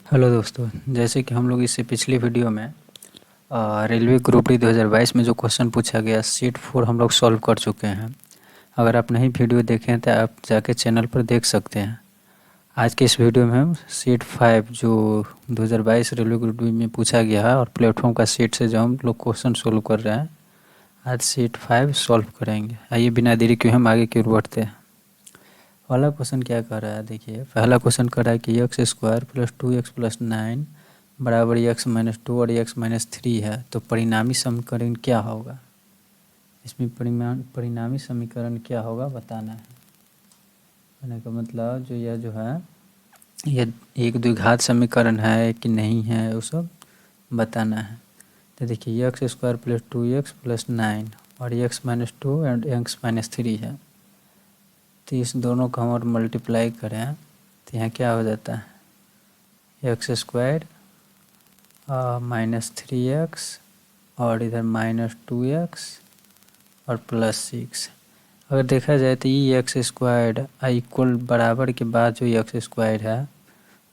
Hello दोस्तों, जैसे कि हम लोग इससे पिछली वीडियो में रेलवे ग्रुप डी 2022 में जो क्वेश्चन पूछा गया सीट 4 हम लोग सॉल्व कर चुके हैं। अगर आप नहीं वीडियो देखे हैं तो आप जाके चैनल पर देख सकते हैं। आज के इस वीडियो में हम सीट 5 जो 2022 रेलवे ग्रुप डी में पूछा गया है और प्लेटफॉर्म का सीट से जो हम लोग क्वेश्चन सोल्व कर रहे हैं, आज सीट 5 सॉल्व करेंगे। आइए बिना देरी किए हम आगे की ओर बढ़ते हैं। पहला क्वेश्चन क्या कर रहा है, देखिए पहला क्वेश्चन कर रहा है कि x square plus 2x plus 9 बराबर एक्स माइनस 2 और एक्स माइनस 3 है, तो परिणामी समीकरण क्या होगा। इसमें परिणामी समीकरण क्या होगा बताना है। कहने का मतलब जो यह जो है यह एक द्विघात समीकरण है कि नहीं है वो सब बताना है। तो देखिए x square plus 2x plus 9 और x minus 2 and x minus 3 है, तो इस दोनों को हम और मल्टीप्लाई करें तो यहाँ क्या हो जाता है एक्स स्क्वायर -3x और इधर -2x और +6। अगर देखा जाए तो ये एक्स स्क्वायर इक्वल बराबर के बाद जो एक्स स्क्वायर है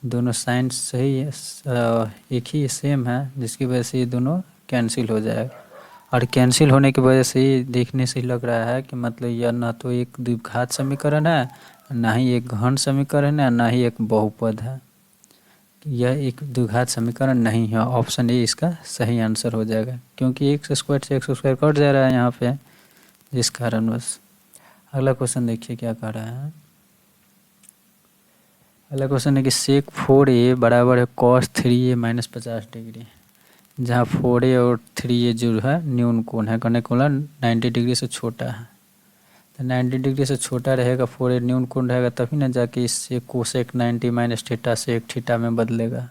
दोनों साइन सही है, एक ही सेम है, जिसकी वजह से ये दोनों कैंसिल हो जाएगा। और कैंसिल होने की वजह से ये देखने से लग रहा है कि मतलब यह ना तो एक द्विघात समीकरण है, ना ही एक घन समीकरण है, ना ही एक बहुपद है। यह एक द्विघात समीकरण नहीं है। ऑप्शन ए इसका सही आंसर हो जाएगा, क्योंकि एक्स स्क्वायर से एक्स स्क्वायर कट जा रहा है यहाँ पे, जिस कारण बस। अगला क्वेश्चन देखिए क्या कह रहा है। अगला क्वेश्चन है कि सेक 4a बराबर है कॉस 3a माइनस 50 डिग्री, जहाँ 4a और 3a जो है न्यून कोण है, कहने को 90 डिग्री से छोटा है। तो 90 डिग्री से छोटा रहेगा, 4a न्यून कोण रहेगा, तभी ना जाके इससे कोसेक 90 माइनस थीटा से एक थीटा में बदलेगा।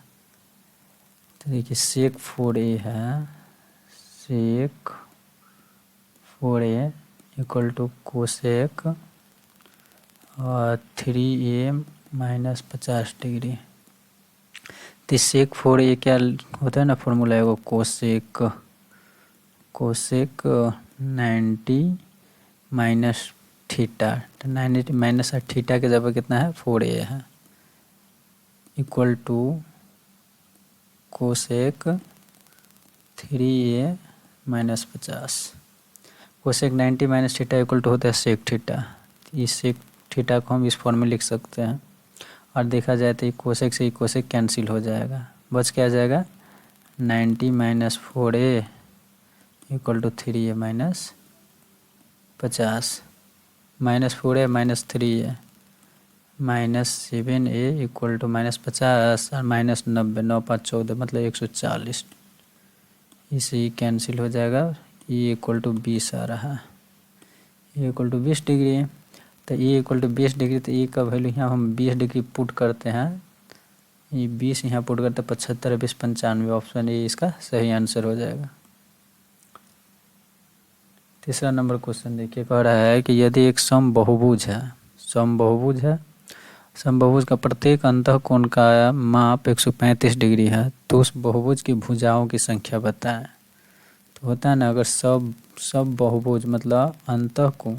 तो देखिए सेक 4a है, sec 4a equal to cosec 3a minus 50 degree. तो सेक 4a क्या होता है ना, फॉर्मूला है वो कोसेक 90 माइनस थीटा, तो 90 माइनस थीटा के जगह कितना है 4a है, equal to cosec 3a minus 50। Cosec 90 minus theta equal to होता है सेक थीटा। इस सेक थीटा को हम इस फॉर्म में लिख सकते हैं। और देखा जाए तो कोसेक से कोसेक कैंसिल हो जाएगा, बच क्या जाएगा 90 minus 4a equal to 3a minus 50, minus 4a minus 3a minus 7a equal to minus 50 और माइनस 90, 9 5 14 मतलब 140। इसे कैंसिल हो जाएगा, ये इक्वल टू 20 आ रहा है, ये इक्वल टू 20 डिग्री। तो ये इक्वल टू 20 डिग्री, तो ये का वैल्यू यहाँ हम 20 डिग्री पुट करते हैं, ये 20 यहाँ पुट करते हैं, 75 20 95, ऑप्शन ए इसका सही आंसर हो जाएगा। तीसरा नंबर क्वेश्चन देखिए कह रहा है कि यदि एक समबहुभुज है, समबहुभुज है, समबहुभुज का प्रत्येक अंतःकोण का माप 135 डिग्री है, तो उस बहुभुज की भुजाओं की संख्या बताएं। तो होता है ना, अगर सब बहुभुज मतलब अंतःकोण,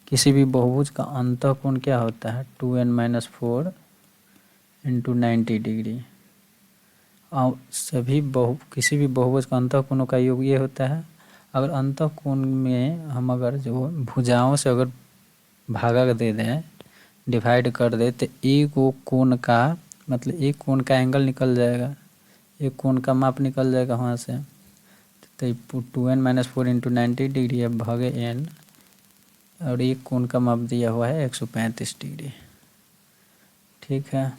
किसी भी बहुभुज का अंतःकोण क्या होता है 2n माइनस 4 इंटू 90 डिग्री। और किसी भी बहुभुज का अंतःकोणों का योग ये होता है, अगर अंतःकोण में हम अगर जो भुजाओं से अगर भागा दे दें, डिवाइड कर दे, तो एक वो कोण का मतलब एक कोण का एंगल निकल जाएगा, एक कोण का माप निकल जाएगा वहाँ से। तो 2n माइनस 4 इंटू 90 डिग्री है भागे n, और एक कोण का माप दिया हुआ है 135 डिग्री। ठीक है,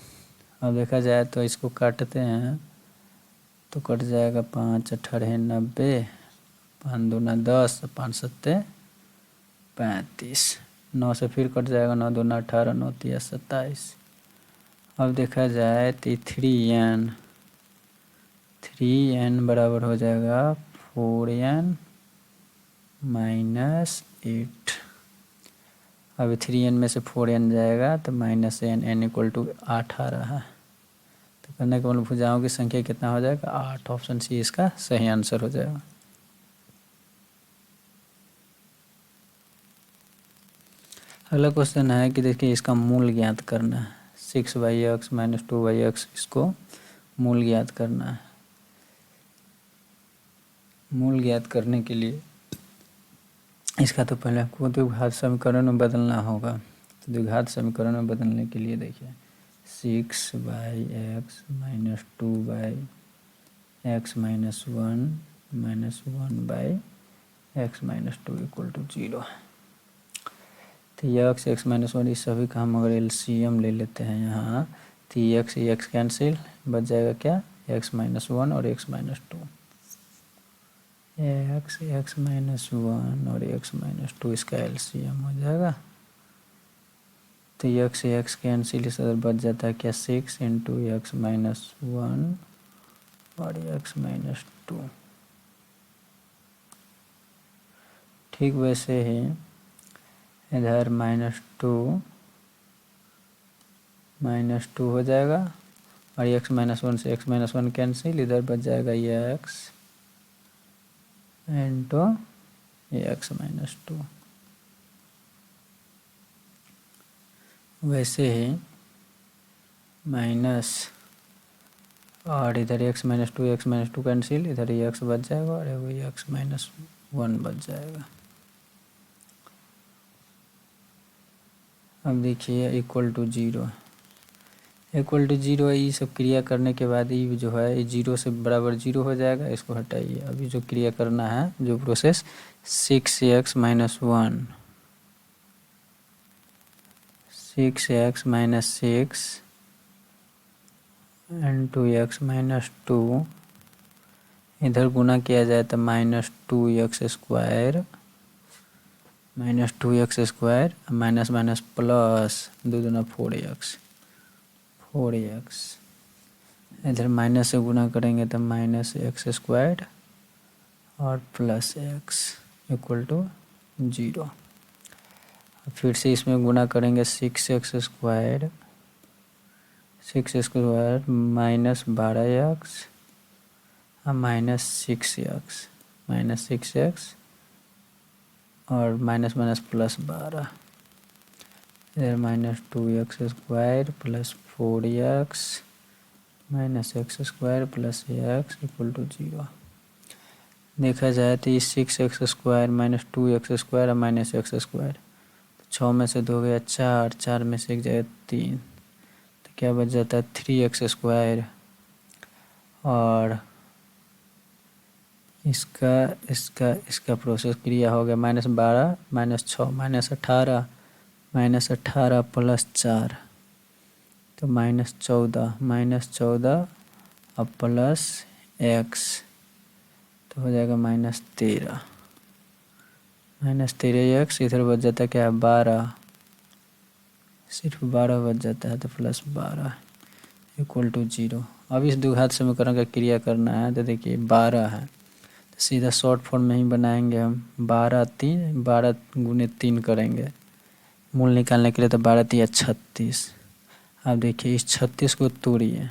अब देखा जाए तो इसको काटते हैं तो कट जाएगा 5 18 90, 5 दूना 10, 5 सत्ते 35, 9 से फिर कट जाएगा, 9 दूना 18, 9 तिया 27। अब देखा जाए तो 3n बराबर हो जाएगा 4n माइनस 8। अभी 3n में से 4n जाएगा तो माइनस n इक्वल टू 8 आ रहा है। तो करने के बाद भुजाओं की संख्या कितना हो जाएगा 8, ऑप्शन सी इसका सही आंसर हो जाएगा। अगला क्वेश्चन है कि देखिए इसका मूल ज्ञात करना है, 6/x माइनस 2/x, इसको मूल ज्ञात करना है। मूल ज्ञात करने के लिए इसका तो पहले आपको द्विघात समीकरण में बदलना होगा। तो द्विघात समीकरण में बदलने के लिए देखिए 6/x - 2/x - 1 - 1/x - 2 = 0। तो ये x 1 इस सभी का हम अगर एलसीएम ले लेते हैं यहाँ, तो x कैंसिल, बच जाएगा क्या, x - 1 और x - 2। x - 1 और x - 2 इसका एलसीएम हो जाएगा। तो x कैंसिल, इस बच जाता है क्या, 6 × x - 1 और x - 2। ठीक वैसे ही इधर -2 हो जाएगा और x - 1 से x - 1 कैंसिल, इधर बच जाएगा ये x इंटू x - 2। वैसे ही माइनस और इधर x - 2 कैंसिल, इधर ये x बच जाएगा और ये x - 1 बच जाएगा। अब देखिए =0, ये सब क्रिया करने के बाद ये जो है ये 0 से बराबर 0 हो जाएगा। इसको हटाइए। अभी जो क्रिया करना है, जो प्रोसेस 6x - 1 6x - 6 × x - 2 इधर गुना किया जाए तो -2x² माइनस माइनस प्लस 2 दूना 4x इधर माइनस से गुना करेंगे तो -x² और +x = 0। फिर से इसमें गुना करेंगे 6x² -12x और -6x और माइनस माइनस +12, इधर -2x² + 4x -x² + x = 0। देखा जाए तो ये 6x² - 2x² और -x², 6 में से 2 गया 4, 4 में से 1 जाएगा 3, तो क्या बच जाता है 3x² और इसका प्रोसेस क्रिया हो गया -12 -6 -18 + 4, तो -14 और प्लस x, तो हो जाएगा -13x। इधर बच जाता है क्या, 12, सिर्फ 12 बच जाता है, तो +12 = 0। अब इस द्विघात समीकरण का क्रिया करना है तो देखिए 12 है, तो सीधा शॉर्ट फॉर्म में ही बनाएंगे हम। 12 × 3 करेंगे मूल निकालने के लिए, तो 12 × 3 = 36। अब देखिए इस 36 को तोड़िए,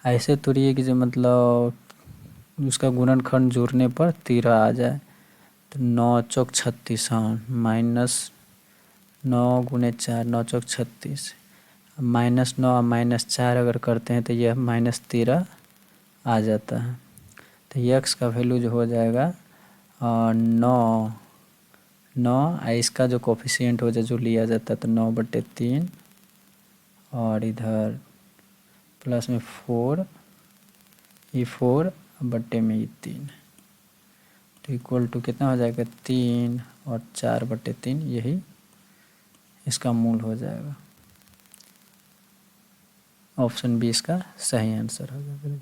ऐसे तोड़िए कि जो मतलब उसका गुणनखंड जोड़ने पर 13 आ जाए। तो 9 × 4 = 36, हाँ, -9 × 4 9 × 4 = 36, -9 और -4 अगर करते हैं तो यह -13 आ जाता है। तो x का वैल्यू जो हो जाएगा 9 इसका जो कोफिशिएंट हो जाए जो लिया जाता है तो 9/3 और इधर प्लस में 4, ये 4 बट्टे में ये 3, तो इक्वल टू कितना हो जाएगा 3 और 4/3, यही इसका मूल हो जाएगा। ऑप्शन बी इसका सही आंसर हो जाएगा।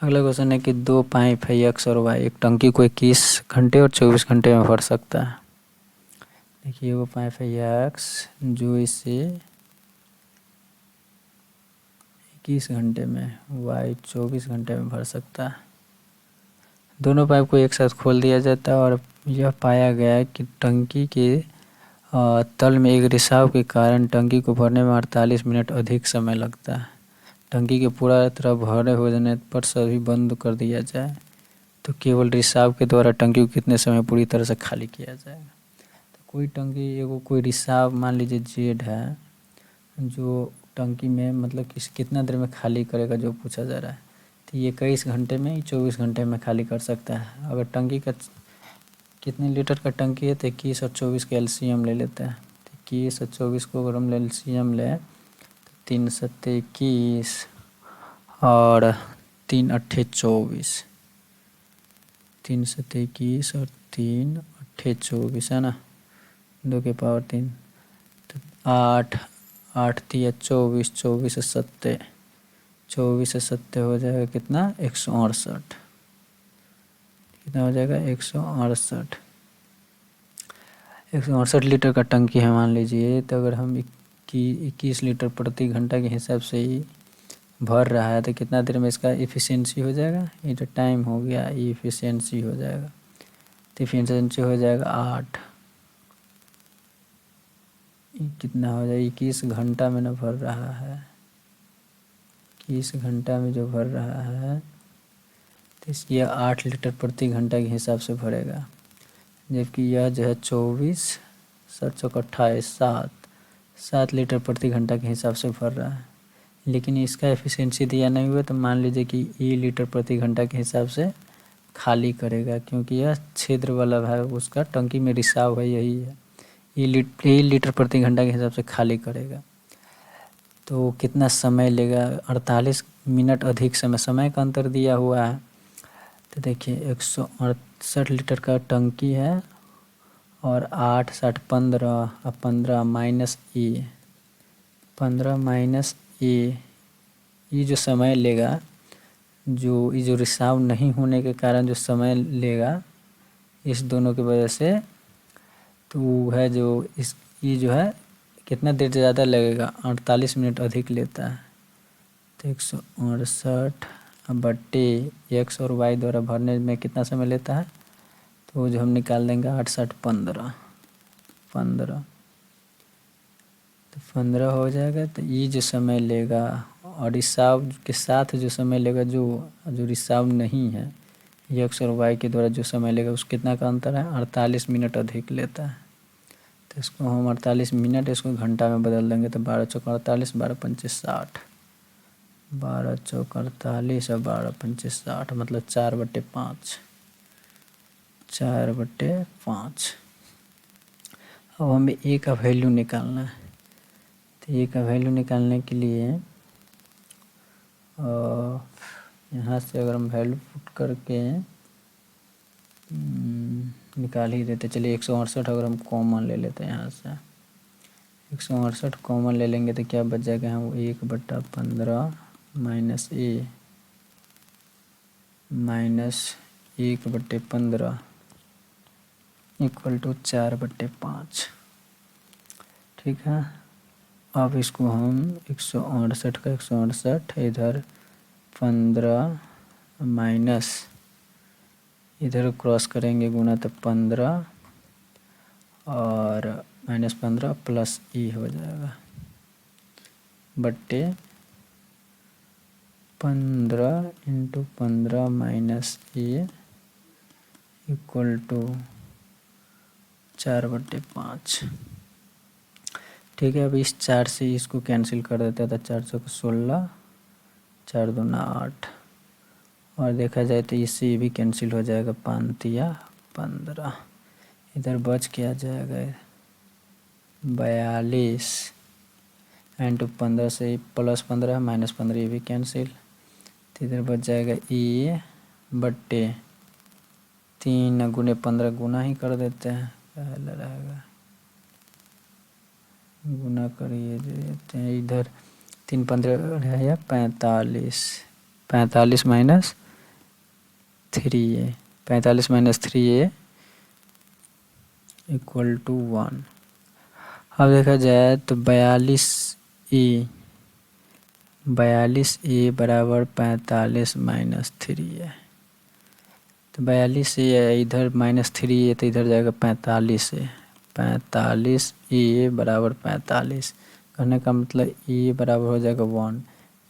अगला क्वेश्चन है कि 2 पाइप है x और y, एक टंकी को 21 घंटे और 24 घंटे में भर सकता है। देखिए वो पाइप है x जो इसे 21 घंटे में, y 24 घंटे में भर सकता है। दोनों पाइप को एक साथ खोल दिया जाता है और यह पाया गया है कि टंकी के तल में एक रिसाव के कारण टंकी को भरने में 48 मिनट अधिक समय लगता है। टंकी के पूरा तरह भरे हो जाने पर सभी बंद कर दिया जाए तो केवल रिसाव के द्वारा टंकी को कितने समय पूरी तरह से खाली किया जाएगा। तो कोई टंकी एगो कोई रिसाव मान लीजिए जेड है जो टंकी में मतलब कितना देर में खाली करेगा जो पूछा जा रहा है। तो ये 21 घंटे में 24 घंटे में खाली कर सकता है। अगर टंकी का कितने लीटर का टंकी है तो 21 और 24 का एलसीएम ले लेते हैं। तो 21 और 24 को अगर हम एलसीएम लें तो 3 सत्ते 21 और 3 अट्ठे 24, 3 सत्ते 21 और 3 अट्ठे 24 है ना, 2 के पावर 3 तो 8, 8 तिया 24, 24 से 7, 24 से 7 हो जाएगा कितना 168, कितना हो जाएगा 168, 168 लीटर का टंकी है मान लीजिए। तो अगर हम 21 लीटर प्रति घंटा के हिसाब से ही भर रहा है तो कितना देर में इसका इफ़िशियंसी हो जाएगा, ये जो टाइम हो गया ये इफ़िशियंसी हो जाएगा। तो इफ़िशियंसी हो जाएगा 8, कितना हो जाएगा 21 घंटा में ना भर रहा है, 21 घंटा में जो भर रहा है तो इसकी 8 लीटर प्रति घंटा के हिसाब से भरेगा। जबकि यह जो है 24 7 चौक 28 7 लीटर प्रति घंटा के हिसाब से भर रहा है। लेकिन इसका एफिशिएंसी दिया नहीं हुआ तो मान लीजिए कि ई लीटर प्रति घंटा के हिसाब से खाली करेगा, क्योंकि यह छिद्र वाला है उसका टंकी में रिसाव है यही है, ई लीटर प्रति घंटा के हिसाब से खाली करेगा। तो कितना समय लेगा 48 मिनट अधिक समय का अंतर दिया हुआ है। तो देखिए 168 लीटर का टंकी है और 8 60 15 और 15 माइनस ए, 15 माइनस ए, ये जो समय लेगा जो ये जो रिसाव नहीं होने के कारण जो समय लेगा इस दोनों की वजह से, तो वो है जो इस ये जो है कितना देर ज़्यादा लगेगा 48 मिनट अधिक लेता है। तो 168 बट्टे एक्स और वाई द्वारा भरने में कितना समय लेता है, तो जो हम निकाल देंगे 8 60 15 तो 15 हो जाएगा। तो ये जो समय लेगा और रिसाव के साथ जो समय लेगा जो रिसाव नहीं है एक्स और वाई के द्वारा जो समय लेगा उस कितना का अंतर है 48 मिनट अधिक लेता है। तो इसको हम 48 मिनट इसको घंटा में बदल देंगे तो 12 चौक 48 12 पंचे 60, 12 चौक 48 और 12 पंचे 60 मतलब 4/5, 4/5। अब हमें ए का वैल्यू निकालना है। तो ए का वैल्यू निकालने के लिए यहाँ से अगर हम वैल्यू पुट करके निकाल ही देते, चलिए 168 अगर हम कॉमन ले लेते हैं यहाँ से 168 कॉमन ले लेंगे तो क्या बच जाएगा हम 1/15 minus A minus 1/15 equal to 4/5। ठीक है, अब इसको हम 168 का 168 इधर 15 माइनस इधर क्रॉस करेंगे गुना तो 15 और -15 प्लस ई हो जाएगा बट्टे 15 × 15 माइनस ए इक्वल टू 4/5। ठीक है, अब इस 4 से इसको कैंसिल कर देते हैं तो 4 चौक 16, 4 दूना 8 और देखा जाए तो इससे ये भी कैंसिल हो जाएगा 5 तिया 15, इधर बच क्या जाएगा 42 × 15 से +15 -15 ये भी कैंसिल, तो इधर बच जाएगा ए बट्टे 3 × 15 गुना ही कर देते हैं, पहले रहेगा गुना करिए देते हैं, इधर 3 15 है 45, 45 minus 3a, 45 minus 3a equal to 1। अब देखा जाए तो 42a बराबर 45 माइनस 3a, तो 42a इधर -3a तो इधर जाएगा 45a, 45a बराबर 45 करने का मतलब ए बराबर हो जाएगा 1,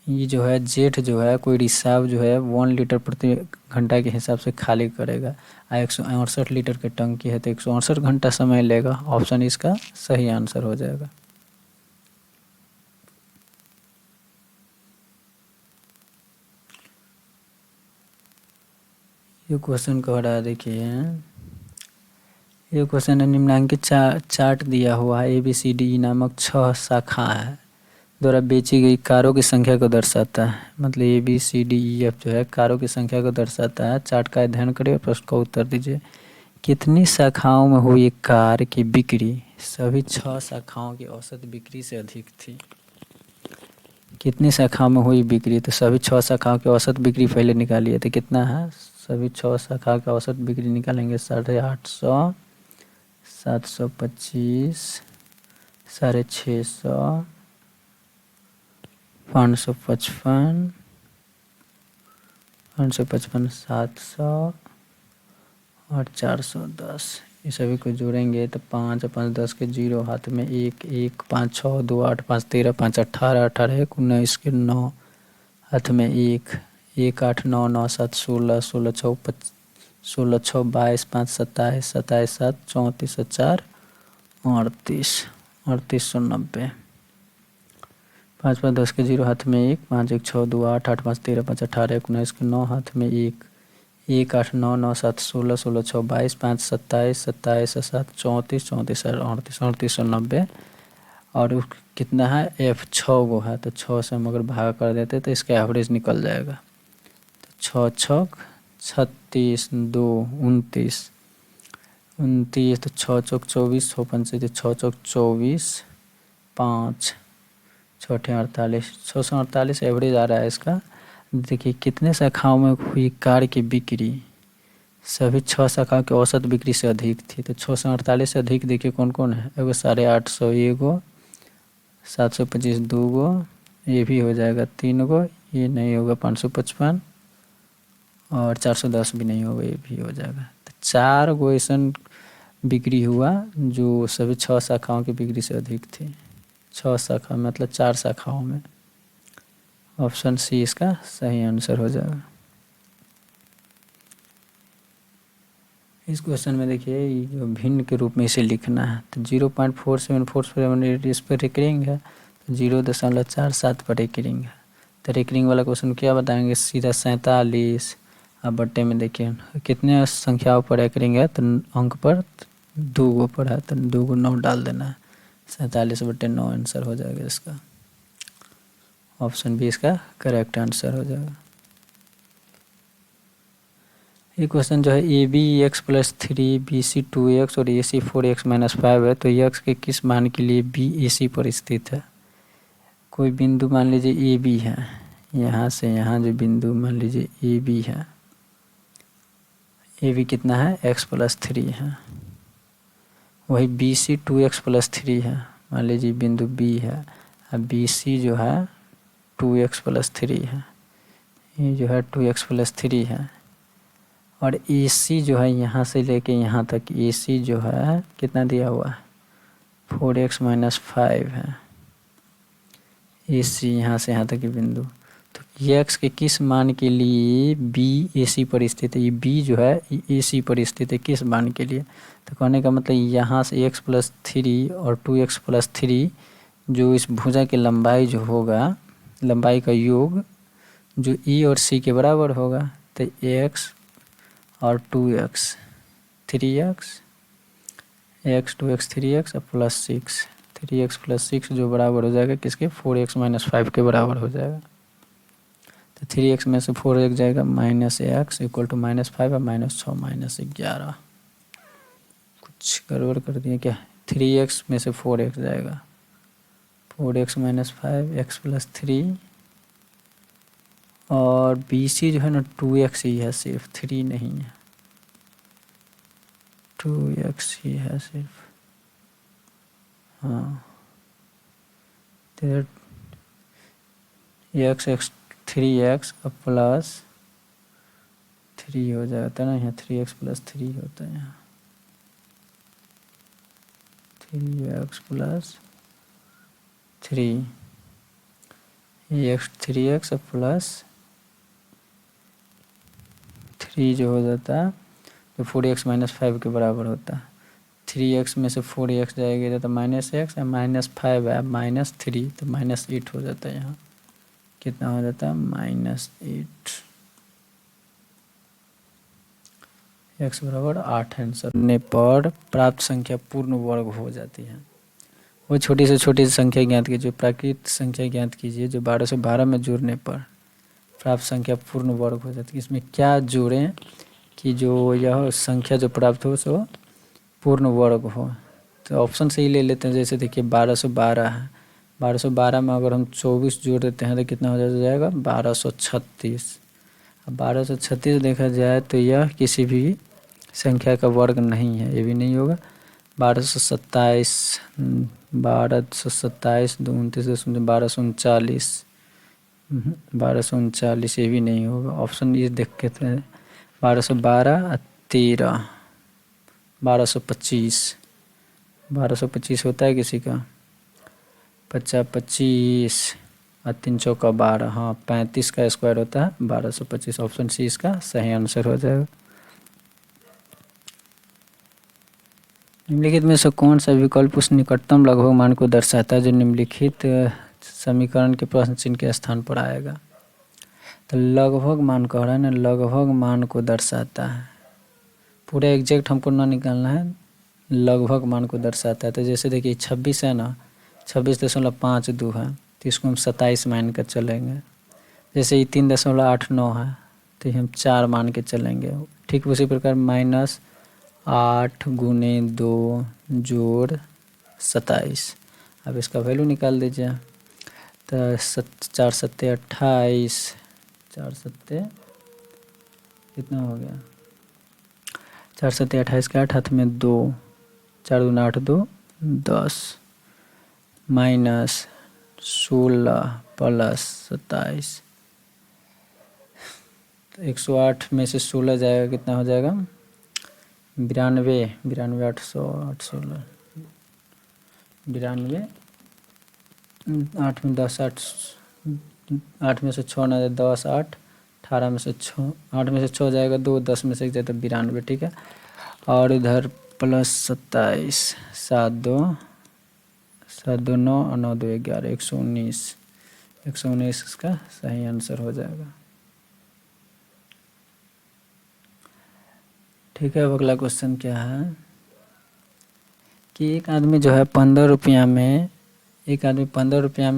ये जो है जेठ जो है कोई रिसाव जो है 1 लीटर प्रति घंटा के हिसाब से खाली करेगा। 168 लीटर की टंकी है तो 168 घंटा समय लेगा। ऑप्शन इसका सही आंसर हो जाएगा। ये क्वेश्चन कह रहा है, देखिए ये क्वेश्चन है, निम्नांकित चार्ट दिया हुआ है ABCD नामक 6 शाखा है द्वारा बेची गई कारों की संख्या को दर्शाता है। मतलब ABCDEF जो है कारों की संख्या को दर्शाता है। चार्ट का अध्ययन करिए और प्रश्न का उत्तर दीजिए। कितनी शाखाओं में हुई कार की बिक्री सभी 6 शाखाओं की औसत बिक्री से अधिक थी? कितनी शाखाओं में हुई बिक्री, तो सभी 6 शाखाओं की औसत बिक्री पहले निकालिए तो कितना है। सभी 6 शाखा का औसत बिक्री निकालेंगे 850, 725, 650, 555, 555, 700 और 410। ये सभी को जोड़ेंगे तो 5 5 10 के 0 हाथ में 1 1 5 6 2 8 5 13 5 18 18 1 19 के 9 हाथ में 1 1 8 9 9 7 16 16 6 16 6 22 5 27 27 7 34 4 38 3890। 5 5 10 के 0 हाथ में 1 5 1 6 2 8 8 5 13 5 18 19 के 9 हाथ में 1 1 8 9 9 7 16 16 6 22 5 27 27 7 34 34 38 3890। और कितना है F 6 गो है तो 6 से हम अगर भाग कर देते तो इसका एवरेज निकल जाएगा। तो 6 छक 36 2 29 29 तो 6 चौक 24 6 पंचे 6 चौक 24 5 6 48 648 एवरेज आ रहा है इसका। देखिए कितने शाखाओं में हुई कार की बिक्री सभी 6 शाखाओं की औसत बिक्री से अधिक थी। तो 648 से अधिक देखिए कौन कौन है। एगो 850 एगो, 725 दो गो, ये भी हो जाएगा 3 गो, ये नहीं होगा 555 और 410 भी नहीं होगा, ये भी हो जाएगा। तो 4 गो ऐसा बिक्री हुआ जो सभी 6 शाखाओं की बिक्री से अधिक थी। 6 शाखा मतलब 4 शाखाओं में। ऑप्शन सी इसका सही आंसर हो जाएगा। इस क्वेश्चन में देखिए जो भिन्न के रूप में इसे लिखना है तो 0.4747 इस पर रेकरिंग है तो 0.47 पर रेकरिंग है। तो रेकरिंग वाला क्वेश्चन क्या बताएंगे, सीधा 47 अब बट्टे में देखिए कितने संख्याओं पर रेकरिंग है तो अंक पर 2 गो पर है तो 2 गो 9 डाल देना है। 47/9 आंसर हो जाएगा इसका। ऑप्शन बी इसका करेक्ट आंसर हो जाएगा। ये क्वेश्चन जो है AB(x+3) BC(2x) और AC(4x-5) है तो x के किस मान के लिए B AC पर स्थित है। कोई बिंदु मान लीजिए AB है, यहाँ से यहाँ जो बिंदु मान लीजिए AB है, AB कितना है x+3 है। वही BC 2x+3 है, मान लीजिए बिंदु B है, अब BC जो है 2x+3 है, ये जो है 2x+3 है। और AC जो है यहाँ से लेके यहाँ तक AC जो है कितना दिया हुआ है 4x-5 है। AC यहाँ से यहाँ तक की बिंदु, तो x के किस मान के लिए B AC पर स्थित है। ये B जो है AC पर स्थित है किस मान के लिए, तो कहने का मतलब यहाँ से x+3 और 2x+3 जो इस भुजा की लंबाई जो होगा, लंबाई का योग जो E और C के बराबर होगा। तो x और 2x 3x, x 2x 3x और +6 3x +6 जो बराबर हो जाएगा किसके 4x-5 के बराबर हो जाएगा। तो 3x में से 4x जाएगा -x इक्वल टू -5 और -6 -11। कुछ गड़बड़ कर दिए क्या, 3x में से 4x जाएगा 4x -5 x +3 और BC जो है ना 2x ही है, सिर्फ 3 नहीं है, 2x ही है सिर्फ। हाँ तो x 3x +3 हो जाता है ना, यहाँ 3x +3 होता है, यहाँ 3x +3 एक्स 3x प्लस 3 जो हो जाता है तो 4x माइनस 5 के बराबर होता है। 3x में से 4x जाएगी तो -x है, -5 है, -3 तो -8 हो जाता है। यहाँ कितना हो जाता है -8। x बराबर 8 आंसर ने पर प्राप्त संख्या पूर्ण वर्ग हो जाती है। वो छोटी से छोटी संख्या ज्ञात कीजिए, प्राकृत संख्या ज्ञात कीजिए जो 12 से 12 में जोड़ने पर प्राप्त संख्या पूर्ण वर्ग हो जाती है। इसमें क्या जोड़ें कि जो यह संख्या जो प्राप्त हो सो पूर्ण वर्ग हो। तो ऑप्शन से ही ले लेते हैं। जैसे देखिए 1212 है, 1212 में अगर हम 24 जोड़ देते हैं तो कितना हो जाएगा 1236। अब 1236 देखा जाए तो यह किसी भी संख्या का वर्ग नहीं है, ये भी नहीं होगा। 1227 1227 2 29 1239 1239 ये भी नहीं होगा। ऑप्शन ये देख के 1212 13 1225 1225 होता है किसी का 25 और 3 चौका 12, हाँ 35 का स्क्वायर होता है 1225। ऑप्शन सी इसका सही आंसर हो जाएगा। निम्नलिखित में से कौन सा विकल्प उस निकटतम लगभग मान को दर्शाता है जो निम्नलिखित समीकरण के प्रश्न चिन्ह के स्थान पर आएगा। तो लगभग मान कह रहा है ना, लगभग मान को दर्शाता है, पूरा एग्जैक्ट हमको ना निकालना है, लगभग मान को दर्शाता है। तो जैसे देखिए 26 है ना, 26.52 है तो इसको हम 27 मान कर चलेंगे। जैसे ये 3.89 है तो हम 4 मान के चलेंगे। ठीक उसी प्रकार -8 गुने 2 जोड़ 27, अब इसका वैल्यू निकाल दीजिए। तो 4 सत्ते 28, 4 सत्ते कितना हो गया 4 सत्ते 28 का 8 हाथ में 2, 4 दूना 8 2 10 -16 प्लस 27। तो 108 में से 16 जाएगा कितना हो जाएगा 92, 92 800 816 92, 8 में 10 8 8 में से 6 ना 10 8 18 में से 6 8 में से 6 जाएगा 2, 10 में से 1 जाए तो 92, ठीक है। और इधर प्लस 27 7 2 9 और 9 2 11 119 इसका सही आंसर हो जाएगा। ठीक है, अब अगला क्वेश्चन क्या है कि एक आदमी जो है 15 रुपया में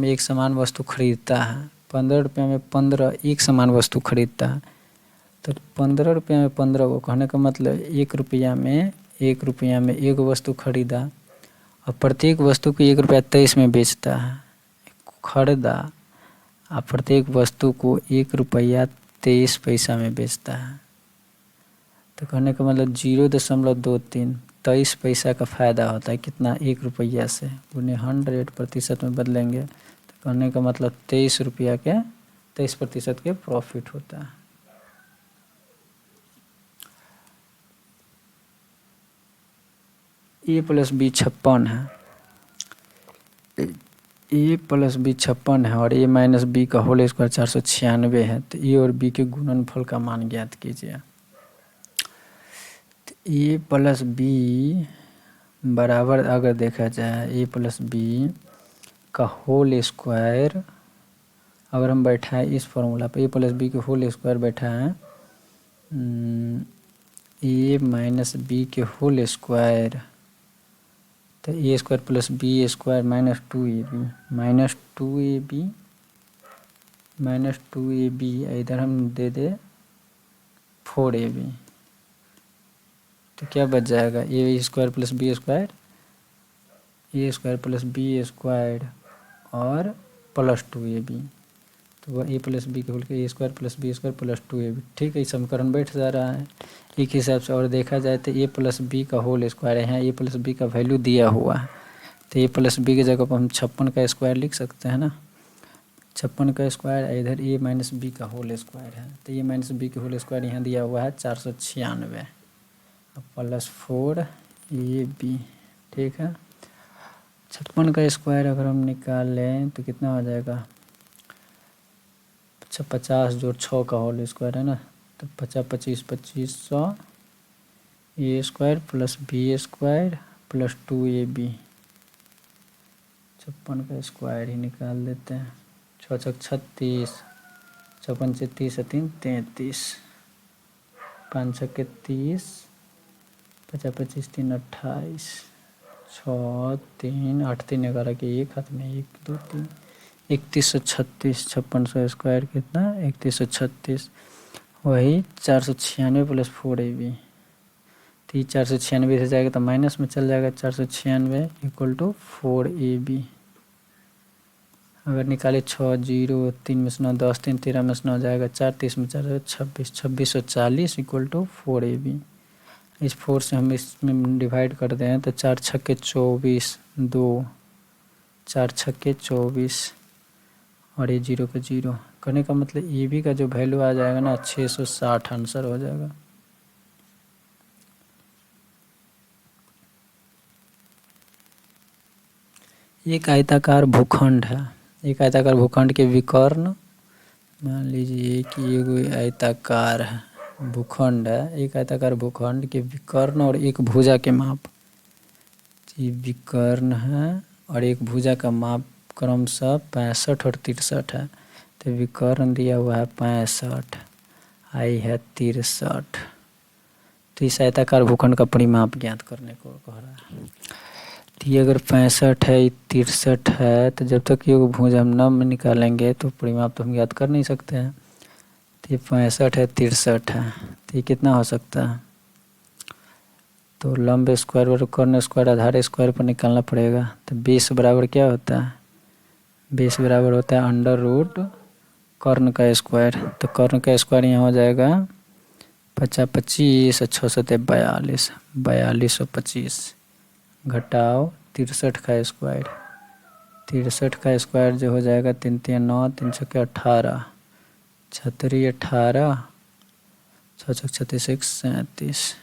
एक समान वस्तु खरीदता है। 15 रुपया में 15 एक समान वस्तु खरीदता है। तो 15 रुपया में 15 को कहने का मतलब 1 रुपया में एक वस्तु खरीदा और प्रत्येक वस्तु को 1 रुपया 23 में बेचता है। खरीदा और प्रत्येक वस्तु को 1 रुपया 23 पैसा में बेचता है। तो कहने का मतलब 0.23 पैसा का फ़ायदा होता है। कितना 1 रुपया से उन्हें 100% में बदलेंगे तो कहने का मतलब 23% के प्रॉफिट होता है। a + b 56 है, a + b 56 है और a - b का होल स्क्वायर 496 है। तो a और b के गुणनफल का मान ज्ञात कीजिए। a + b बराबर अगर देखा जाए a + b का होल स्क्वायर अगर हम बैठाएं इस फॉर्मूला पे a + b के होल स्क्वायर बैठाएं a - b के होल स्क्वायर तो a² + b² -2ab इधर हम दे दे 4ab तो क्या बच जाएगा a² + b² और +2ab। तो वह a + b के होल के a² + b² +2ab। ठीक है, समीकरण बैठ जा रहा है एक हिसाब से। और देखा जाए तो a + b का होल स्क्वायर है, यहाँ a + b का वैल्यू दिया हुआ है तो a + b की जगह पर हम 56 का स्क्वायर लिख सकते हैं ना। 56 का स्क्वायर इधर a - b का होल स्क्वायर है तो a - b के होल स्क्वायर यहाँ दिया हुआ है 496 +4ab। ठीक है, 56 का स्क्वायर अगर हम निकाल लें तो कितना हो जाएगा 50 जोड़ 6 का होल स्क्वायर है ना, तो 50 25 2500 a square plus b square plus 2ab, 56 का स्क्वायर ही निकाल देते हैं। 6 छक 36, 56 से 30 3 33, 5 छक्के 30, 50 25 3 28, 6 3 8 3 11 के 1 हाथ में 1 2 3 3136, 5600 स्क्वायर कितना 3136, वही 496 प्लस 4ab, तो 496 से जाएगा तो माइनस में चल जाएगा, 496 इक्वल टू 4ab। अगर निकाले 6 0 3 में से 9 10 3 13 में से 9 जाएगा 4 30 में 4 26 2640 इक्वल टू 4ab। इस 4 से हम इसमें डिवाइड कर दें तो 4 छक्के 24 2, 4 छक्के 24 और ये 0 का 0 करने का मतलब ए बी का जो वैल्यू आ जाएगा ना 660 आंसर हो जाएगा। एक आयताकार भूखंड है, एक आयताकार भूखंड के विकर्ण, मान लीजिए कि ये आयताकार है भूखंड है, एक आयताकार भूखंड के विकर्ण और एक भुजा के माप, ये विकर्ण है और एक भुजा का माप क्रमशः 65 और 63 है, तो विकर्ण दिया हुआ है 65, आई है 63, तो इस आयताकार भूखंड का परिमाप ज्ञात करने को कह रहा है। तो ये अगर 65 है 63 है, तो जब तक ये भुजा हम न निकालेंगे तो परिमाप तो हम ज्ञात कर नहीं सकते हैं। तो ये 65 है 63 है, तो ये कितना हो सकता है, तो लंब स्क्वायर और कर्ण स्क्वायर आधार स्क्वायर पर निकालना पड़ेगा। तो 20 बराबर क्या होता है, 20 बराबर होता है अंडर रूट कर्ण का स्क्वायर, तो कर्ण का स्क्वायर यहाँ हो जाएगा 50 25 और 6 7 42, 4225 घटाओ 63 का स्क्वायर, 63 का स्क्वायर जो हो जाएगा 3 3 9 3 6 18, 36 18, 6 6 36 37,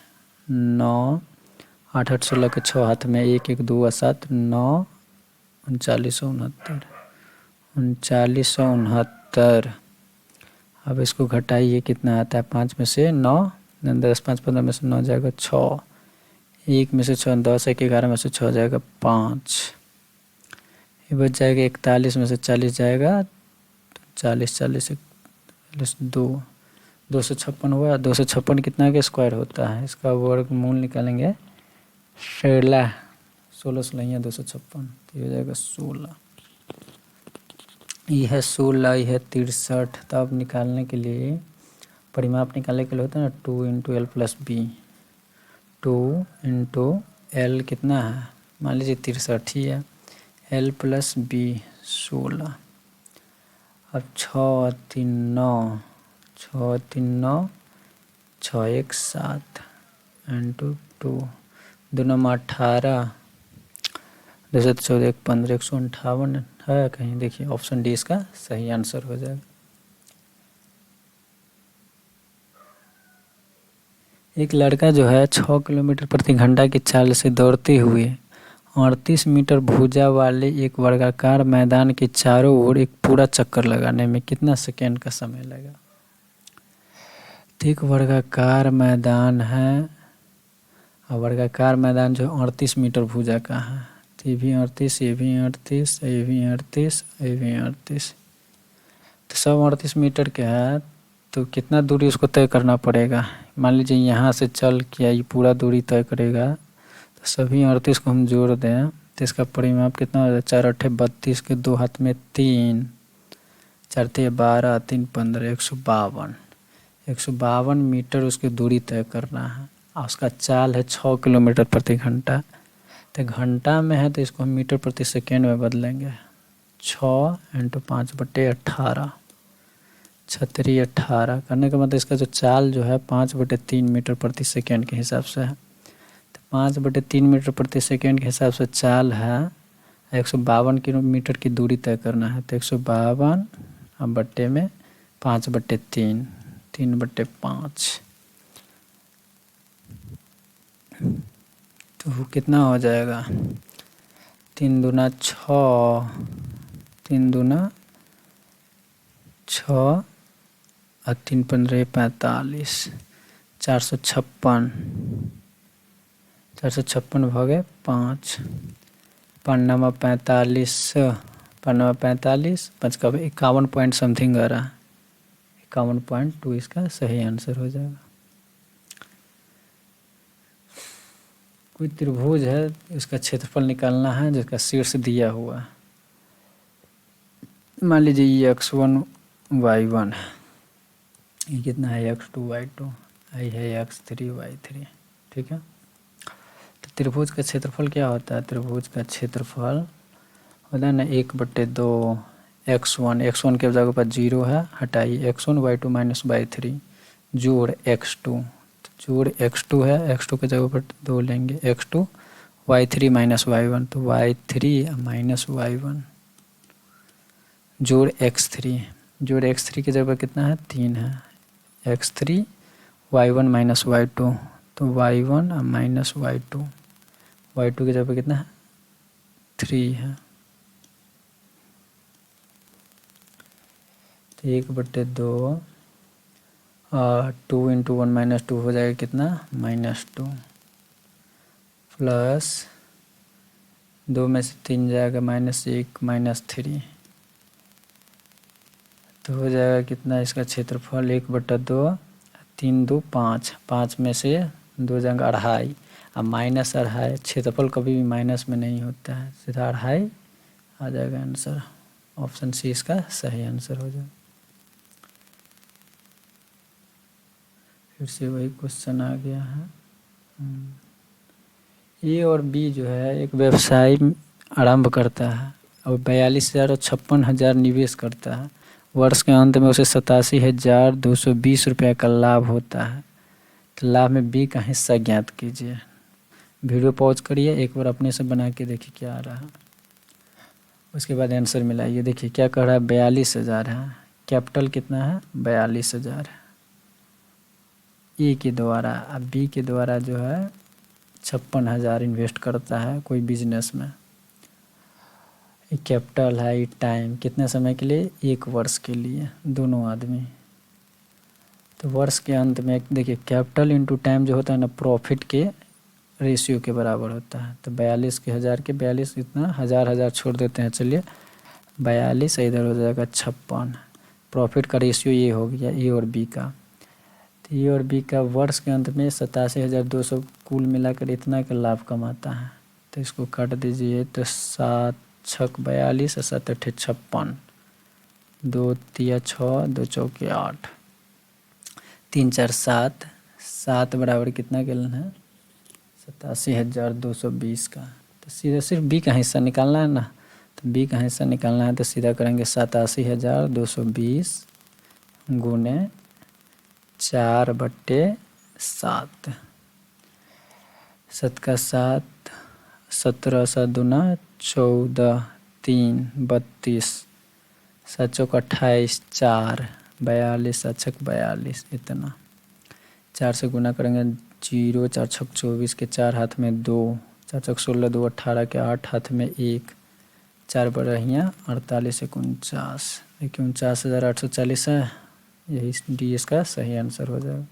9 8 8 16 के 6 हाथ में 1 1 2 7 9 3969, 3969। अब इसको घटाइए कितना आता है, 5 में से 9 10 5 15 में से 9 जाएगा 6, 1 में से 6 10 1 11 में से 6 जाएगा 5, ये बच जाएगा 41 में से 40 जाएगा 40 40 40 2 256 हुआ। 256 कितना के स्क्वायर होता है, इसका वर्गमूल निकालेंगे 16 16 16 256, तो ये हो जाएगा 16, यह है 16 यह है 63। तो अब निकालने के लिए परिमाप निकालने के लिए होता है ना 2 into L plus B, 2 into L कितना है, मान लीजिए 63 ही है, एल प्लस बी 16। अब 6 3 9 6 3 9 6 1 7 इंटू 2 2 9 18 2 7 14 1 15 158 है कहीं, देखिए ऑप्शन डी इसका सही आंसर हो जाएगा। एक लड़का जो है 6 किलोमीटर प्रति घंटा की चाल से दौड़ते हुए 38 मीटर भुजा वाले एक वर्गाकार मैदान के चारों ओर एक पूरा चक्कर लगाने में कितना सेकेंड का समय लगा। तो एक वर्गाकार मैदान है और वर्गाकार मैदान जो 38 मीटर भुजा का है, तो ये भी 38 ये भी 38 ये भी 38 ये भी 38, तो सब 38 मीटर के है, तो कितना दूरी उसको तय करना पड़ेगा। मान लीजिए यहाँ से चल के ये पूरा दूरी तय करेगा, तो सभी 38 को हम जोड़ दें तो इसका परिमाप कितना हो जाएगा, 4 8 32 के 2 हाथ में 3 4 12 3 15 152, 152 मीटर उसकी दूरी तय करना है और उसका चाल है 6 किलोमीटर प्रति घंटा, तो घंटा में है तो इसको हम मीटर प्रति सेकेंड में बदलेंगे, 6 इंटू 5/18 36 18 करने का मतलब इसका जो चाल जो है 5/3 मीटर प्रति सेकेंड के हिसाब से है, तो 5/3 मीटर प्रति सेकेंड के हिसाब से चाल है 152 किलोमीटर की दूरी तय करना है, तो 152 अब बट्टे में 5/3 3/5, तो वो कितना हो जाएगा 3 दूना 6 3 दूना 6 और 3 15 45, 456, 456 भ गए 5, 5 9 45, 5 9 45, 5 का 51 पॉइंट समथिंग आ रहा है, 51.2 इसका सही आंसर हो जाएगा। कोई त्रिभुज है, इसका क्षेत्रफल निकालना है जिसका शीर्ष दिया हुआ है। मान लीजिए ये x1 y1 है, ये कितना है x2 y2, ये है x3 y3, ठीक है। तो त्रिभुज का क्षेत्रफल क्या होता है? त्रिभुज का क्षेत्रफल होता है ना 1/2 x1 के जगह पर 0 है, हटाइए x1 y2 माइनस y3 जोड़ x2, जोड़ x2 है, x2 के जगह पर 2 लेंगे, x2 y3 माइनस y1, तो y3 माइनस y1 जोड़ x3, जोड़ x3 की जगह पर कितना है 3 है, x3 y1 माइनस y2, तो y1 माइनस y2, y2 की जगह पर कितना है 3 है, तो 1/2 2 × 1 माइनस 2 हो जाएगा कितना -2, प्लस 2 में से 3 जाएगा -1 -3, तो हो जाएगा कितना इसका क्षेत्रफल 1/2, 3 2 5, 5 में से 2 जाएगा 2.5, अब -2.5, क्षेत्रफल कभी भी माइनस में नहीं होता है, सीधा 2.5 आ जाएगा आंसर। ऑप्शन सी इसका सही आंसर हो जाएगा। फिर से वही क्वेश्चन आ गया है। ए और बी जो है एक व्यवसाय आरंभ करता है और 42,000 और 56,000 निवेश करता है, वर्ष के अंत में उसे 87,220 रुपये का लाभ होता है, तो लाभ में बी का हिस्सा ज्ञात कीजिए। वीडियो पॉज करिए, एक बार अपने से बना के देखिए क्या आ रहा है, उसके बाद आंसर मिलाइए। देखिए क्या कह रहा है 42,000 है, कैपिटल कितना है 42,000 है ए के द्वारा, अब बी के द्वारा जो है 56,000 इन्वेस्ट करता है कोई बिजनेस में, ये कैपिटल है, ये टाइम कितने समय के लिए 1 वर्ष के लिए दोनों आदमी। तो वर्ष के अंत में देखिए कैपिटल इंटू टाइम जो होता है ना प्रॉफिट के रेशियो के बराबर होता है, तो 42 के 1000 के 42 इतना 1000 छोड़ देते हैं, चलिए 42 इधर हो जाएगा 56, प्रॉफिट का रेशियो ये हो गया ए और बी का, तो ए और बी का वर्ष के अंत में 87,200 कुल मिलाकर इतना का लाभ कमाता है, तो इसको काट दीजिए, तो 7 6 42 और 7 8 56, 2 3 6 2 4 8, 3 4 7, 7 बराबर कितना गैलन है 87,220 का, तो सीधा सिर्फ बी का हिस्सा निकालना है ना, तो बी का हिस्सा निकालना है तो सीधा करेंगे 87,220 गुने 4/7, 7 का 7, 17 7 दूना 14, 3 32, 7 चौक 28, 4 42, 7 छक 42, इतना 4 से गुना करेंगे 0, 4 छक 24 के 4 हाथ में 2, 4 छक 16 2 18 के 8 हाथ में 1, 4 बढ़िया 48 49, देखिए 49,840 है, यही डी इसका सही आंसर हो जाएगा।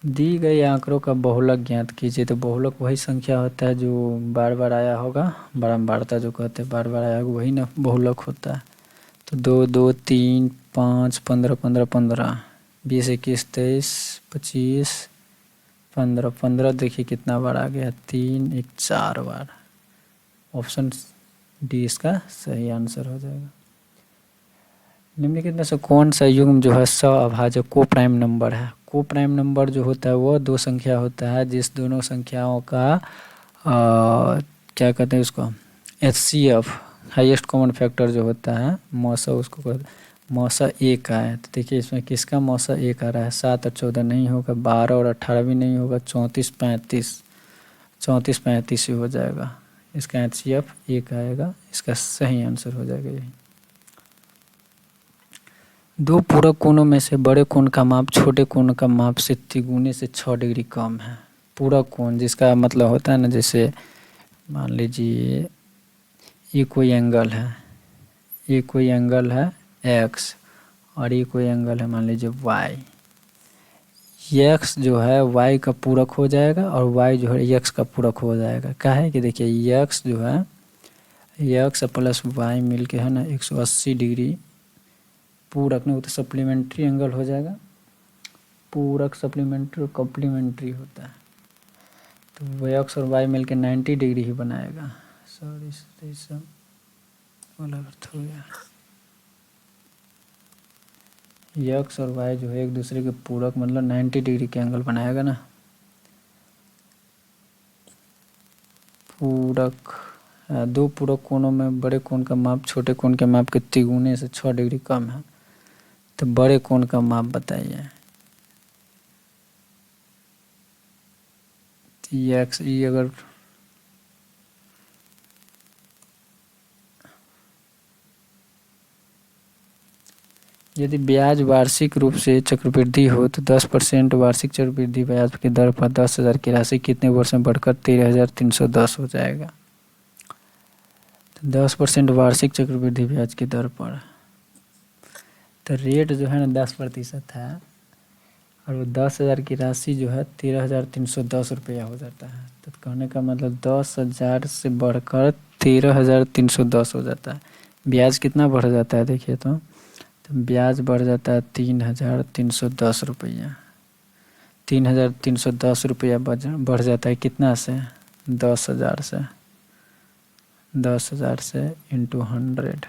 दी गई आंकड़ों का बहुलक ज्ञात कीजिए, तो बहुलक वही संख्या होता है जो बार बार आया होगा, बारंबारता जो कहते हैं बार बार आया होगा वही ना बहुलक होता है, तो 2 2 3 5 15 15 15, 20 21 23 25 15 15, देखिए कितना बार आ गया 3 1 4 बार, ऑप्शन डी इसका सही आंसर हो जाएगा। निम्नलिखित में से कौन सा युग्म जो है सअभाजक को प्राइम नंबर है? को प्राइम नंबर जो होता है वो 2 संख्या होता है जिस दोनों संख्याओं का क्या कहते हैं उसको HCF हाईएस्ट कॉमन फैक्टर जो होता है मौसा, उसको कहते हैं मौसा 1 का है, तो देखिए इसमें किसका मौसा 1 आ रहा है, 7 और 14 नहीं होगा, 12 और 18 भी नहीं होगा, 34 35, 34 35 ही हो जाएगा, इसका HCF 1 आएगा, इसका सही आंसर हो जाएगा यही। 2 पूरक कोणों में से बड़े कोण का माप छोटे कोण का माप से तिगुने से 6 डिग्री कम है। पूरक कोण जिसका मतलब होता है ना, जैसे मान लीजिए ये कोई एंगल है, ये कोई एंगल है x और ये कोई एंगल है मान लीजिए वाई। यक्स जो है वाई का पूरक हो जाएगा और वाई जो है यक्स का पूरक हो जाएगा। क्या है कि देखिए यक्स जो है यक्स प्लस वाई मिल के है ना 180 डिग्री पूरक नहीं, वो तो सप्लीमेंट्री एंगल हो जाएगा। पूरक सप्लीमेंट्री और कॉम्प्लीमेंट्री होता है, तो वो एक्स और वाई मिल के 90 डिग्री ही बनाएगा। सॉरी सब गलत हो गया। यक्स और वाई जो है एक दूसरे के पूरक मतलब 90 डिग्री के एंगल बनाएगा ना। पूरक दो पूरक कोणों में बड़े कोण का माप छोटे कोण के माप के तिगुने से 6 डिग्री कम है, तो बड़े कोण का माप बताइए। एक्स ई अगर यदि ब्याज वार्षिक रूप से चक्रवृद्धि हो तो 10% वार्षिक चक्रवृद्धि ब्याज की दर पर 10,000 की राशि कितने वर्ष में बढ़कर 13,310 हो जाएगा। तो 10% वार्षिक चक्रवृद्धि ब्याज की दर पर, तो रेट जो है ना 10% है और वो 10,000 की राशि जो है 13,310 रुपया हो जाता है। तो कहने का मतलब 10,000 से बढ़कर 13,310 हो जाता है। ब्याज कितना बढ़ जाता है देखिए, तो ब्याज बढ़ जाता है 3,310 रुपया। 3,310 रुपया बढ़ जाता है कितना से, 10,000 से। 10,000 से इंटू 100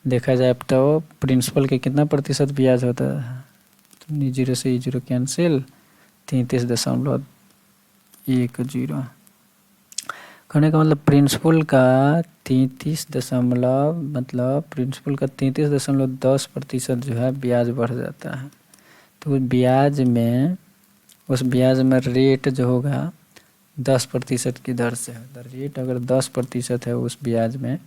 देखा जाए तो प्रिंसिपल के कितना प्रतिशत ब्याज होता है, तो 0 से 0 कैंसिल, 33.10। कहने का मतलब प्रिंसिपल का 33 दशमलव मतलब प्रिंसिपल का 33.10% जो है ब्याज बढ़ जाता है। तो ब्याज में उस ब्याज में रेट जो होगा 10% की दर से है। रेट अगर 10% है उस ब्याज में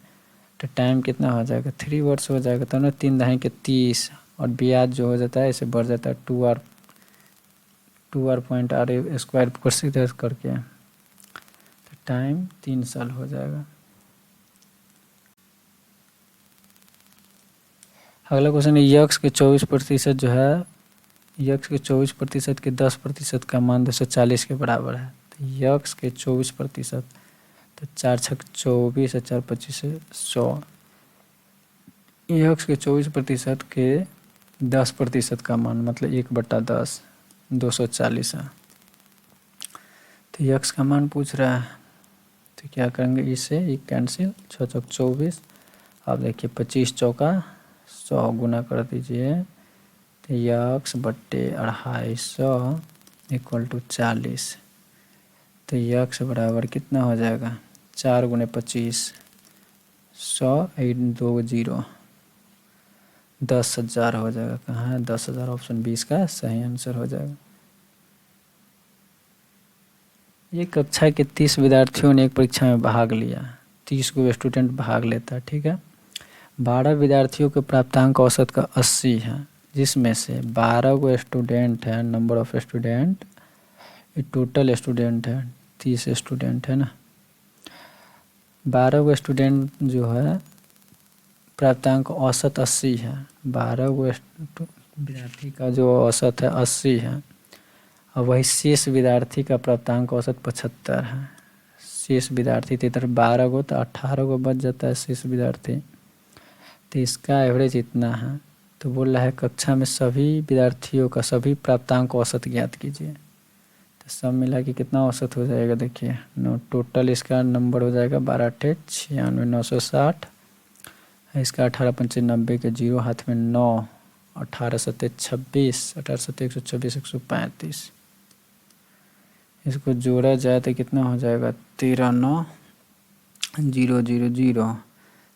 तो टाइम कितना हो जाएगा 3 वर्ष हो जाएगा, तो ना 3 दहाई के 30 और ब्याज जो हो जाता है इसे बढ़ जाता है 2r point r square procedure करके, तो टाइम 3 साल हो जाएगा। अगला क्वेश्चन है यक्स के 24% जो है यक्स के 24% के 10% का मान 240 के बराबर है। तो यक्स के 24% तो 4 छक 24 और 4 25 100। यक्स के 24% के 10% का मान मतलब 1/10 240 है। तो यक्स का मान पूछ रहा है, तो क्या करेंगे इसे ये कैंसिल, 6 चौक 24। अब देखिए 25 चौका 100 गुना कर दीजिए, तो यक्स बट्टे 250 इक्वल टू 40। तो यक्स बराबर कितना हो जाएगा 4 गुने 25 100 8 2 0 10,000 हो जाएगा। कहाँ है 10,000, ऑप्शन 20 का सही आंसर हो जाएगा। ये कक्षा के 30 विद्यार्थियों ने एक परीक्षा में भाग लिया। 30 को स्टूडेंट भाग लेता है, ठीक है। 12 विद्यार्थियों के प्राप्तांक औसत का 80 है, जिसमें से 12 को स्टूडेंट है, नंबर ऑफ स्टूडेंट, ये टोटल स्टूडेंट है 30 स्टूडेंट है ना। 12 को स्टूडेंट जो है प्राप्तांक औसत 80 है। 12 को विद्यार्थी का जो औसत है 80 है, और वही शेष विद्यार्थी का प्राप्तांक औसत 75 है। शेष विद्यार्थी तो इधर 12 को तो 18 को बच जाता है शेष विद्यार्थी, तो इसका एवरेज इतना है। तो बोल रहा है कक्षा में सभी विद्यार्थियों का सभी प्राप्तांक औसत ज्ञात कीजिए। तो सब मिला के कितना औसत हो जाएगा देखिए, टोटल इसका नंबर हो जाएगा 12 8 96 960, इसका 18 पंचे 90 के 0 हाथ में 9, 18 सत्ते 26, 18 सत्ते 126 135। इसको जोड़ा जाए तो कितना हो जाएगा 13 9 0 0 0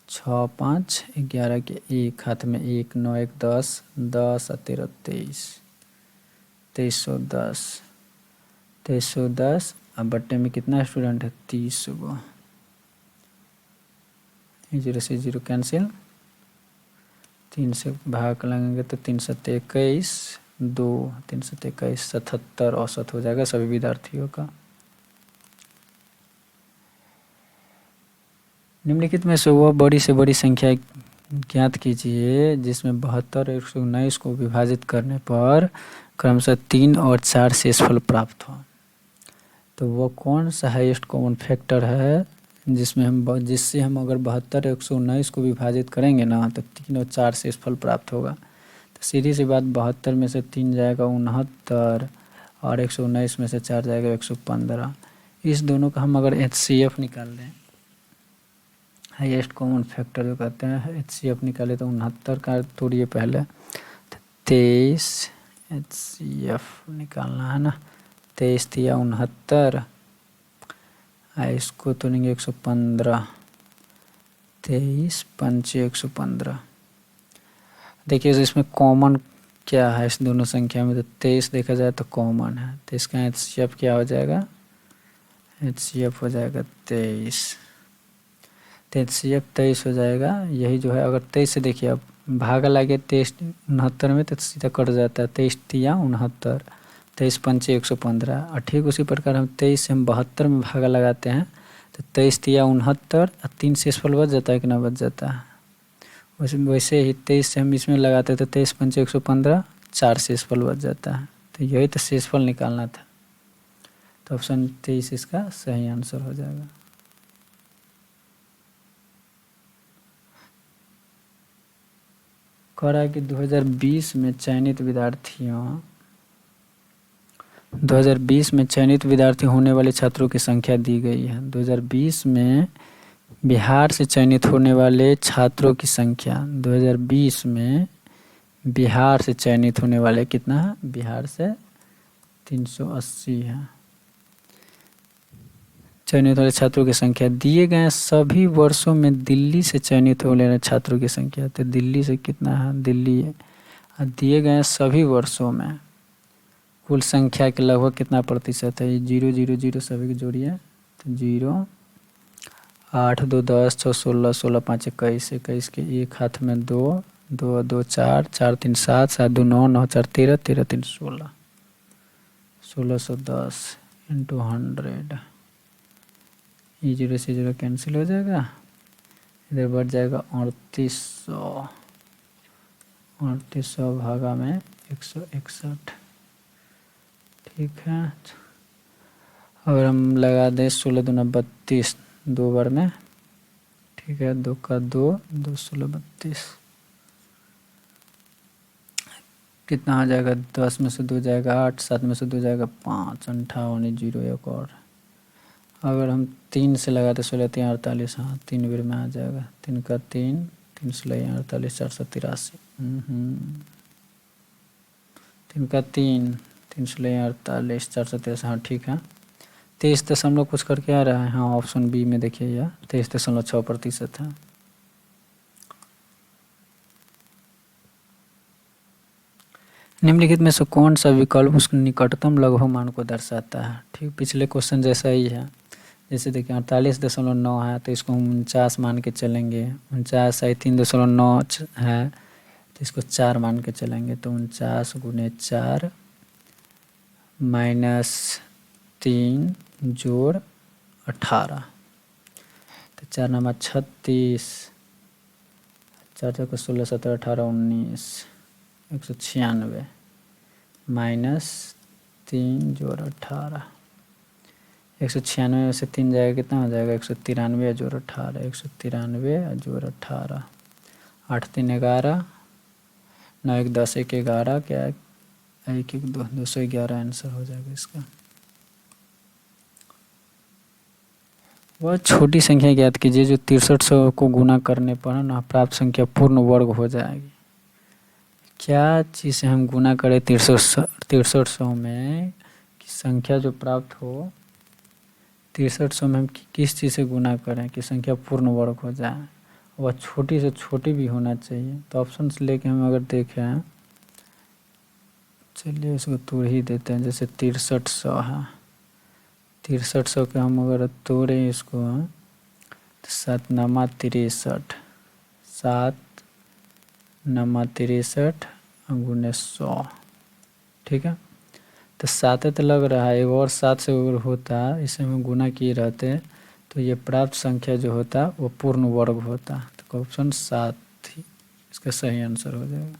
6 5 11 के 1 हाथ में 1 9 1 10 10 13 23 2310 2310। अब बट्टे में कितना स्टूडेंट है 30 गो, 0 से 0 कैंसिल, 3 से भाग लगेंगे तो 3 सत्ते 21 2 3 सत्ते 21 77 औसत हो जाएगा सभी विद्यार्थियों का। निम्नलिखित में से वह बड़ी से बड़ी संख्या ज्ञात कीजिए जिसमें 72 और 119 को विभाजित करने पर क्रमशः 3 और 4 शेषफल प्राप्त हो। तो वो कौन सा हाईएस्ट कॉमन फैक्टर है जिससे हम अगर 72 और 119 को विभाजित करेंगे ना तो 3 और 4 शेषफल प्राप्त होगा। तो सीधी सी बात, 72 में से 3 जाएगा 69 और 119 में से 4 जाएगा 115। इस दोनों का हम अगर HCF निकाल लें, हाईएस्ट कॉमन फैक्टर जो कहते हैं, HCF निकाले तो 69 का तोड़िए पहले, तो 23 HCF निकालना है ना, 23 तिया 69, इसको तोड़ेंगे 115, 23 पंचे 115। देखिए इसमें कॉमन क्या है इस दोनों संख्या में, तो 23 देखा जाए तो कॉमन है, तो इसका HCF क्या हो जाएगा, HCF हो जाएगा 23, तो HCF 23 हो जाएगा। यही जो है, अगर 23 से देखिए अब भागा लगे 23 69 में तो सीधा कट जाता है, 23 तिया 69, 23 पंचे 115। और ठीक उसी प्रकार हम 23 से हम 72 में भागा लगाते हैं तो 23 तिया 69 और 3 शेषफल बच जाता है कि ना बच जाता है। वैसे ही 23 से हम इसमें लगाते हैं तो 23 पंचे 115, 4 शेषफल बच जाता है। तो यही तो शेषफल निकालना था, तो ऑप्शन 23 इसका सही आंसर हो जाएगा। कह रहा है कि 2020 में चयनित विद्यार्थी होने वाले छात्रों की संख्या दी गई है। 2020 में बिहार से चयनित होने वाले छात्रों की संख्या, 2020 में बिहार से चयनित होने वाले कितना है, बिहार से 380 है। चयनित वाले छात्रों की संख्या दिए गए सभी वर्षों में दिल्ली से चयनित होने वाले छात्रों की संख्या, तो दिल्ली से कितना है, दिल्ली दिए गए सभी वर्षों में कुल संख्या के लगभग कितना प्रतिशत है, ये 0 0 0 सभी की जोड़िए, तो 0 8 2 10 6 16 16 5 21 21 के एक हाथ में 2 2 2 4 4 3 7 7 2 9 9 4 13 13 3 16 1610 इंटू 100, ये 0 से 0 कैंसिल हो जाएगा, इधर बढ़ जाएगा 3800 भागा में 161। ठीक है, अगर हम लगा दें 16 दूना 32 दो बार में, ठीक है, 2 का 2 2 16 32, कितना आ जाएगा, 10 में से 2 जाएगा 8, 7 में से 2 जाएगा 5, 58 0 एक और। अगर हम 3 से लगाते 16 3 48, हाँ 3 बेर में आ जाएगा, 3 का 3 3 16 48 483, 3 का 3 3 16 48 483, हाँ ठीक है। 23 कुछ करके आ रहा है, हाँ ऑप्शन बी में देखिए यह 23.6% है। निम्नलिखित में से कौन सा विकल्प उसके निकटतम लघु मान को दर्शाता है। ठीक पिछले क्वेश्चन जैसा ही है, जैसे देखिए 48.9 है तो इसको हम 49 मान के चलेंगे, 49 है 3.9 है तो इसको 4 मान के चलेंगे, तो 49 गुने 4 माइनस 3 जोड़ 18, तो 4 नंबर 36, 4 4 16 17 18 19 196 माइनस 3 जोड़ 18, 196 में से 3 जाएगा कितना हो जाएगा, 193 जोड़ 18, 193 जोड़ 18, 8 3 11, 9 1 10 1 11, क्या है 1 1 2 211 आंसर हो जाएगा इसका। वह छोटी संख्या ज्ञात कीजिए जो 6300 को गुना करने पर ना प्राप्त संख्या पूर्ण वर्ग हो जाएगी। क्या चीज़ से हम गुना करें 6300 में कि संख्या जो प्राप्त हो, 6300 में हम किस चीज़ से गुना करें कि संख्या पूर्ण वर्ग हो जाए, वह छोटी से छोटी भी होना चाहिए। तो ऑप्शन से लेके हम अगर देखें, चलिए इसको तोड़ ही देते हैं, जैसे 6300 है, 6300 के हम अगर तोड़ें इसको तो 7 नमा 63, 7 नमा 63 गुने 100, ठीक है। तो 7 तो लग रहा है, एक और 7 से अगर होता इसे हम गुना किए रहते तो ये प्राप्त संख्या जो होता वो पूर्ण वर्ग होता। तो ऑप्शन 7 इसका सही आंसर हो जाएगा।